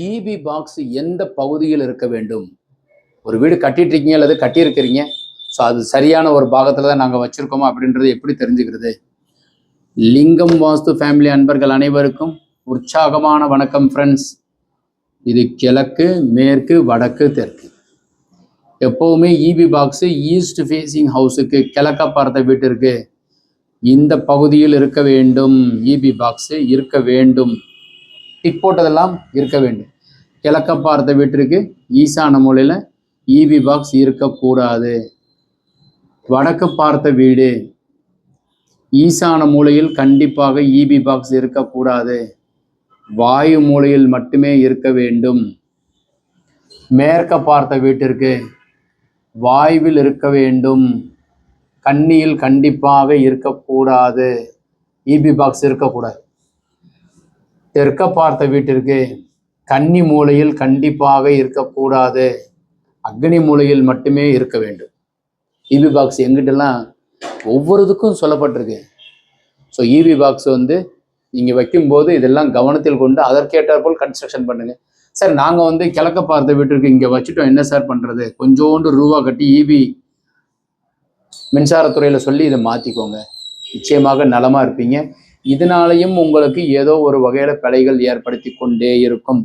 EB box எந்த பகுதியில் இருக்க வேண்டும்? ஒரு வீடு கட்டிட்டு இருக்கீங்க அல்லது கட்டியிருக்கிறீங்க, ஸோ அது சரியான ஒரு பாகத்தில் தான் நாங்கள் வச்சுருக்கோமா அப்படின்றது எப்படி தெரிஞ்சுக்கிறது? லிங்கம் வாஸ்து ஃபேமிலி அன்பர்கள் அனைவருக்கும் உற்சாகமான வணக்கம் ஃப்ரெண்ட்ஸ். இது கிழக்கு, மேற்கு, வடக்கு, தெற்கு. எப்போவுமே இபி பாக்ஸு ஈஸ்ட் ஃபேஸிங் ஹவுஸுக்கு, கிழக்க பார்த்த வீட்டிற்கு இந்த பகுதியில் இருக்க வேண்டும். இபி பாக்ஸு இருக்க வேண்டும். டிக் போட்டதெல்லாம் இருக்க வேண்டும். கிழக்க பார்த்த வீட்டிற்கு ஈசான மூலையில் இபி பாக்ஸ் இருக்கக்கூடாது. வடக்கு பார்த்த வீடு ஈசான மூலையில் கண்டிப்பாக இபி பாக்ஸ் இருக்கக்கூடாது. வாயு மூலையில் மட்டுமே இருக்க வேண்டும். மேற்க பார்த்த வீட்டிற்கு வாயுவில் இருக்க வேண்டும். கன்னியில் கண்டிப்பாக இருக்கக்கூடாது. இபி பாக்ஸ் இருக்கக்கூடாது. தெற்க பார்த்த வீட்டிற்கு கன்னி மூலையில் கண்டிப்பாக இருக்கக்கூடாது. அக்னி மூலையில் மட்டுமே இருக்க வேண்டும். இபி பாக்ஸ் எங்கிட்டலாம் ஒவ்வொருத்துக்கும் சொல்லப்பட்டிருக்கு. ஸோ இபி பாக்ஸ் நீங்கள் வைக்கும்போது இதெல்லாம் கவனத்தில் கொண்டு அதற்கேற்றாற்போல் கன்ஸ்ட்ரக்ஷன் பண்ணுங்கள். சார் நாங்கள் கிழக்க பார்த்த வீட்டிற்கு இங்கே வச்சுட்டோம், என்ன சார் பண்ணுறது? கொஞ்சோண்டு ரூபா கட்டி இபி மின்சாரத்துறையில் சொல்லி இதை மாற்றிக்கோங்க. நிச்சயமாக நலமாக இருப்பீங்க. இதனாலையும் உங்களுக்கு ஏதோ ஒரு வகையில் பிழைகள் ஏற்படுத்தி கொண்டே இருக்கும்.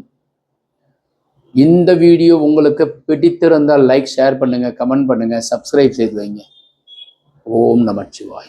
இந்த வீடியோ உங்களுக்கு பிடித்திருந்தால் லைக், ஷேர் பண்ணுங்கள், கமெண்ட் பண்ணுங்கள், சப்ஸ்கிரைப் செய்து வைங்க. ஓம் நமச்சிவாய.